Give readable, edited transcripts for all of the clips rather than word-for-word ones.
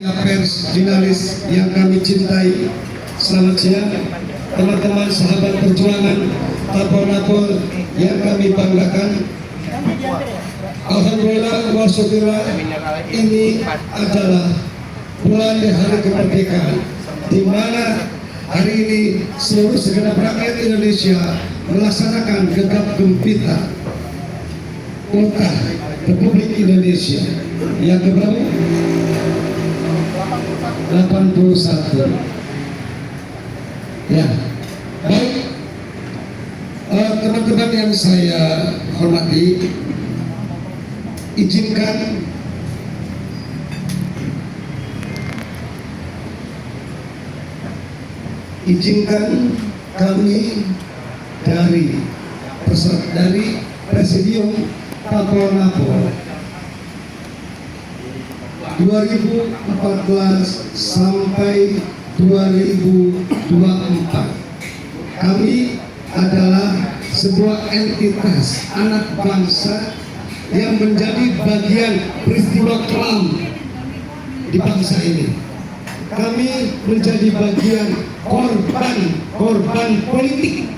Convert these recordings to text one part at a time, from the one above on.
Pers, jurnalis yang kami cintai, selamat siang teman-teman sahabat perjuangan, tapor-tapor yang kami banggakan. Alhamdulillah wa syukurlah, ini adalah bulan hari kemerdekaan, di mana hari ini seluruh segenap rakyat Indonesia melaksanakan gegap gempita Ultah Republik Indonesia yang keberapa? 81. Ya, baik, teman-teman yang saya hormati, izinkan kami dari Presidium Tapor-Napor 2014 sampai 2024. Kami adalah sebuah entitas anak bangsa yang menjadi bagian peristiwa kelam di bangsa ini. Kami menjadi bagian korban politik,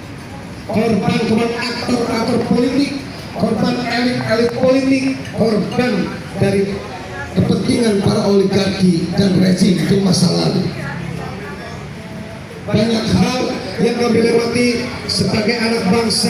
korban aktor politik, korban elit politik, korban dari kepentingan para oligarki dan rezim di masa lalu. Banyak hal yang kami lewati sebagai anak bangsa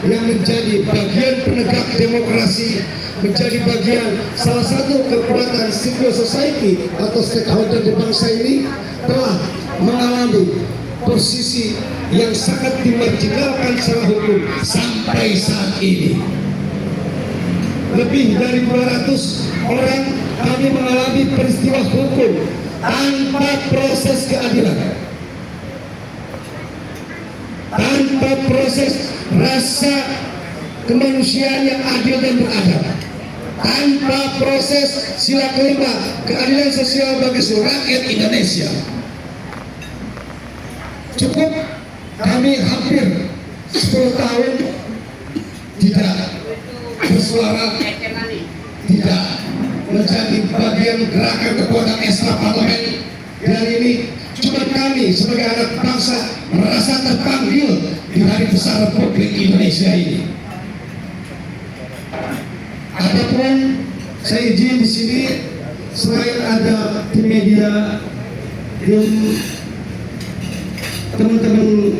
yang menjadi bagian penegak demokrasi, menjadi bagian salah satu kekuatan civil society atau stakeholder di bangsa ini, telah mengalami posisi yang sangat dimarginalkan secara hukum sampai saat ini. Lebih dari 200 orang kami mengalami peristiwa hukum tanpa proses keadilan, tanpa proses rasa kemanusiaan yang adil dan beradab, tanpa proses sila kelima keadilan sosial bagi seluruh rakyat Indonesia. Cukup kami hampir 10 tahun tidak bersuara, tidak menjadi bagian gerakan kekuatan ekstra parlemen. Dan ini cuma kami sebagai anak bangsa merasa terpanggil di hari besar Republik Indonesia ini. Adapun saya izin di sini, selain ada di media, teman-teman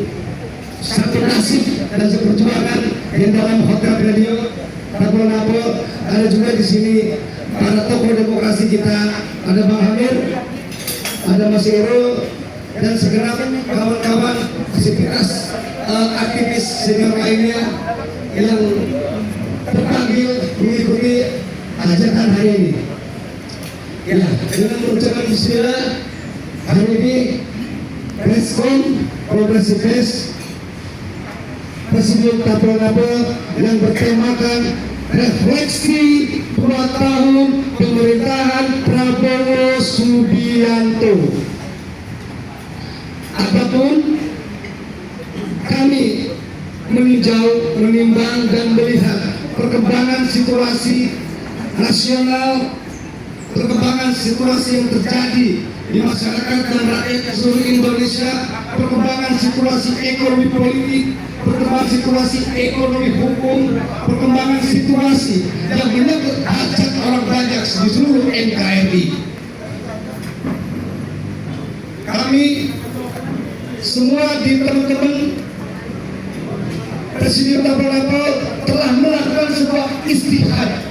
satu nasib dan seperjuangan yang dalam hotel radio Tapor-Napor, ada juga di sini para tokoh demokrasi kita, ada Bang Hamir, ada Mas Ero, dan segenap kawan-kawan aktivitas aktivis senior lainnya yang terpanggil mengikuti ajakan hari ini. Ya, dengan mengucapkan bismillah, hari ini Preskon Progressive Fest Presidium Tapor-Napor yang bertemakan refleksi 2 tahun pemerintahan Prabowo Subianto. Adapun kami meninjau, menimbang dan melihat perkembangan situasi nasional, perkembangan situasi yang terjadi di masyarakat dan rakyat seluruh Indonesia, perkembangan situasi ekonomi politik, perkembangan situasi ekonomi hukum, perkembangan situasi yang menyangkut hajat orang banyak di seluruh NKRI. Kami semua di teman-teman Presidium Tapor-Napor telah melakukan sebuah istihad,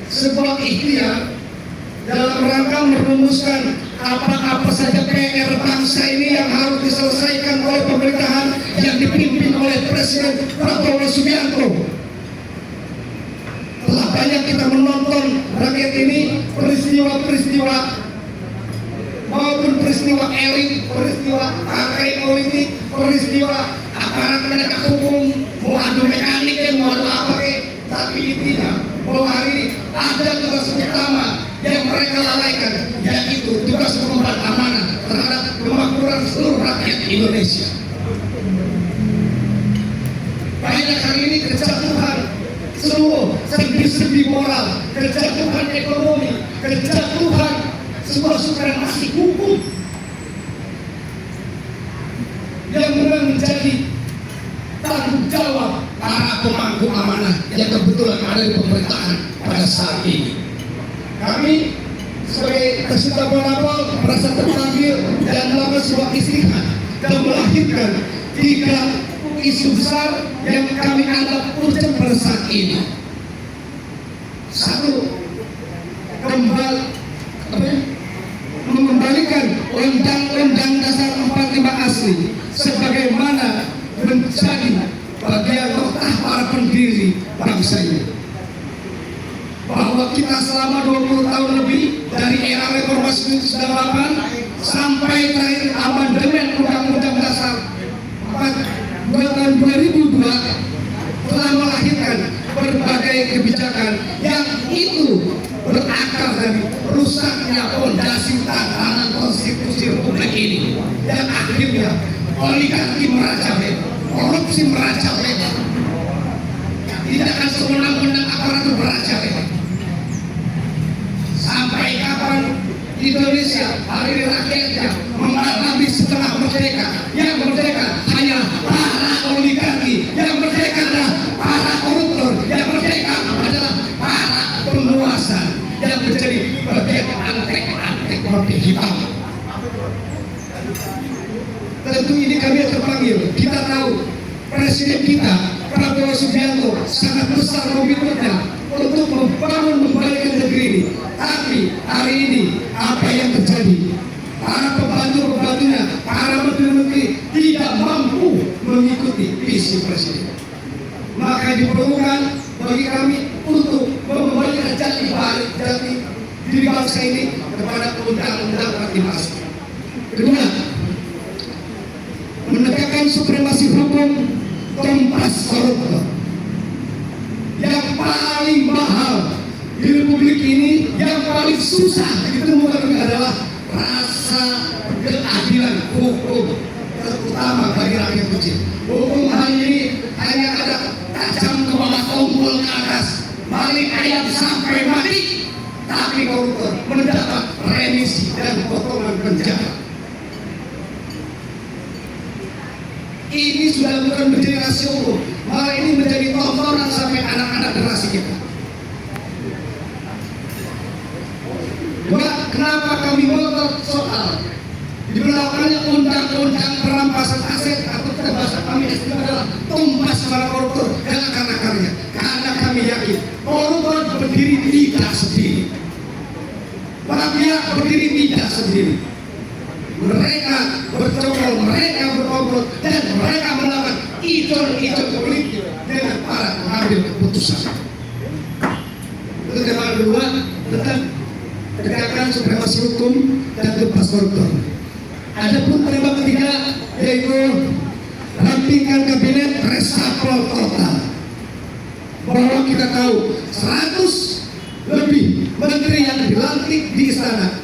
sebuah ikhtiar dalam rangka merumuskan apa-apa saja PR bangsa ini yang harus diselesaikan oleh pemerintahan yang dipimpin oleh Presiden Prabowo Subianto. Telah banyak kita menonton rakyat ini, peristiwa-peristiwa maupun peristiwa elit, peristiwa partai politik, peristiwa aparat penegak hukum, mau adu mekanik dan mau adu apa tapi intinya bahwa hari ini ada tugas utama yang mereka lalaikan, yaitu tugas mengemban amanah terhadap kemakmuran seluruh rakyat Indonesia. Banyak hari ini kejatuhan seluruh sendi-sendi moral, kejatuhan ekonomi, kejatuhan sebuah supremasi hukum yang menjadi tanggung jawab para pemangku amanah yang kebetulan ada di pemerintahan pada saat ini. Kami sebagai peserta Bonapol merasa terpanggil dan melakukan sebuah istihad dan melahirkan 3 isu besar yang kami anggap urgent pada saat ini. 1. Mengembalikan Undang-Undang Dasar 45 asli sebagaimana menjadi bagian notah para pendiri bangsa ini. Bahwa kita selama 20 tahun lebih dari era reformasi 1998 sampai terakhir amandemen Undang-Undang Dasar tahun 2002 telah melahirkan berbagai kebijakan yang itu berakar dari rusaknya fondasi tatanan konstitusi Republik ini, dan akhirnya oligarki merajalela, korupsi merajalela, tidak akan sewenang-wenang aparatur merajalela. Sampai kapan Indonesia hari ini rakyatnya mengalami setengah merdeka? Yang merdeka hanya para oligarki, yang merdeka adalah para koruptor, yang merdeka adalah para penguasa yang menjadi bagian antek-antek roti hitam. Tentu ini kami terpanggil. Kita tahu Presiden kita Prabowo Subianto sangat besar komitmennya untuk membangun negeri ini. Tapi hari ini apa yang terjadi? Para pembantu-pembantunya, para menteri-menteri tidak mampu mengikuti visi Presiden. Maka diperlukan bagi kami untuk mengembalikan jati diri bangsa ini kepada Undang-Undang 45 asli. Kedua, menegakkan supremasi hukum, tumpas koruptor. Yang paling mahal di Republik ini, yang paling susah ditemukan adalah rasa keadilan hukum, terutama bagi rakyat kecil. Hukum hari ini hanya ada tajam ke bawah, tombol ke atas, maling ayam sampai mati, tapi koruptor mendapat remisi dan potongan penjara. Ini sudah bukan menjadi rasio hukum, malah ini menjadi tontonan sampai anak-anak generasi kita. Kenapa kami ngotot soal diberlakukannya undang-undang perampasan aset atau bahasa kami adalah tumpas para koruptor dan akar-akarnya? Karena kami yakin koruptor berdiri tidak sendiri, mafia berdiri tidak sendiri. Mereka bercokol, mereka berkomplot, dan mereka melakukan idol-idol politik dengan para pengambil keputusan. Itu tema kedua tentang tegakkan supremasi hukum dan tumpas koruptor. Adapun tema ketiga yaitu rampingkan kabinet reshuffle total. Bahwa kita tahu 100 lebih menteri yang dilantik di istana,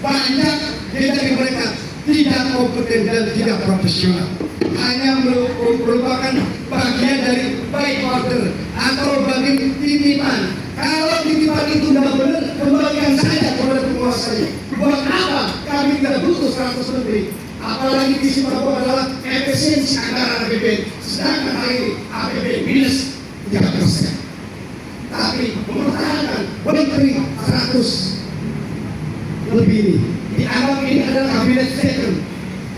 banyak dari mereka tidak kompeten dan tidak profesional, hanya merupakan bagian dari baik order atau bagian titipan. Kalau titipan itu tidak benar, kembalikan saja kepada penguasanya. Buat apa kami tidak butuh 100 menteri? Apalagi visi Prabowo adalah efisiensi anggaran APBN, sedangkan hari ini APBN minus 3%. Tapi mempertahankan menteri 100 lebih ini dianggap ini adalah kabinet second.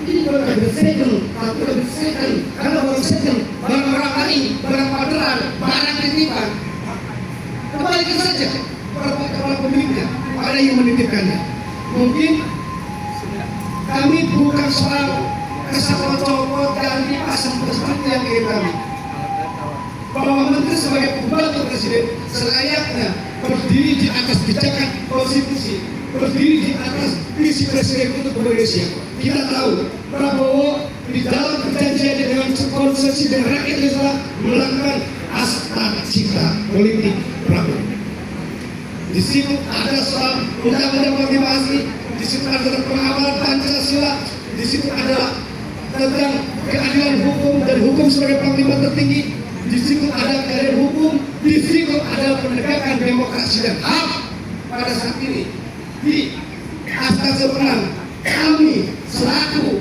Ini bukan kabinet second, tapi kabinet second. Karena baru second, barang-barang lain, barang orderan, barang titipan, kembalikan saja kepada pemiliknya, pada yang menitipkannya. Mungkin kami bukan soal kesapot-copot dan dipasang seperti yang ingin kami. Bahwa menteri sebagai pembantu presiden selayaknya berdiri di atas pijakan konstitusi, berdiri di atas visi presiden untuk Indonesia. Kita tahu Prabowo di dalam perjanjiannya dengan konsesi dan rakyat Indonesia melakukan asta cita politik Prabowo. Di situ ada soal undang-undang motivasi, di situ ada pengawalan Pancasila, di situ ada tentang keadilan hukum dan hukum sebagai panglima tertinggi, di situ ada keadilan hukum, di situ ada penegakan demokrasi dan HAM. Pada saat ini di atas sebenarnya kami selaku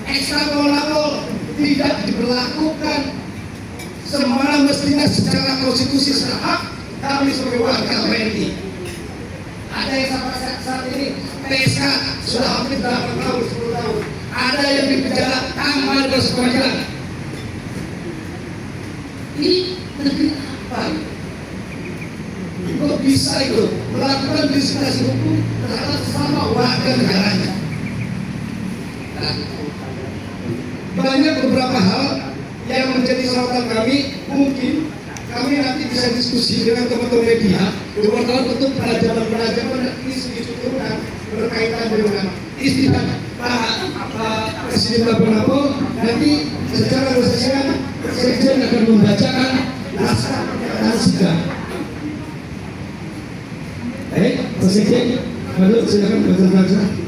ekstrakolabor tidak diberlakukan semana mestinya secara konstitusi secara hak kami sebagai warga WNI. Ada yang sampai saat ini PSK sudah hampir 8 tahun, 10 tahun. Ada yang di penjara tanpa bersekolah. Ini negeri apa ini? Kok bisa itu melakukan diskriminasi hukum terhadap sesama warga negaranya? Nah, banyak beberapa hal yang menjadi sorotan kami. Mungkin kami nanti bisa diskusi dengan teman-teman media, wartawan untuk penajaman dan isu-isu turunan berkaitan dengan istilah Pak Presiden Labuan nanti secara resmi Sekjen akan membacakan naskah pernyataan sikap. Baik, Pak Sekjen, silakan baca naskah.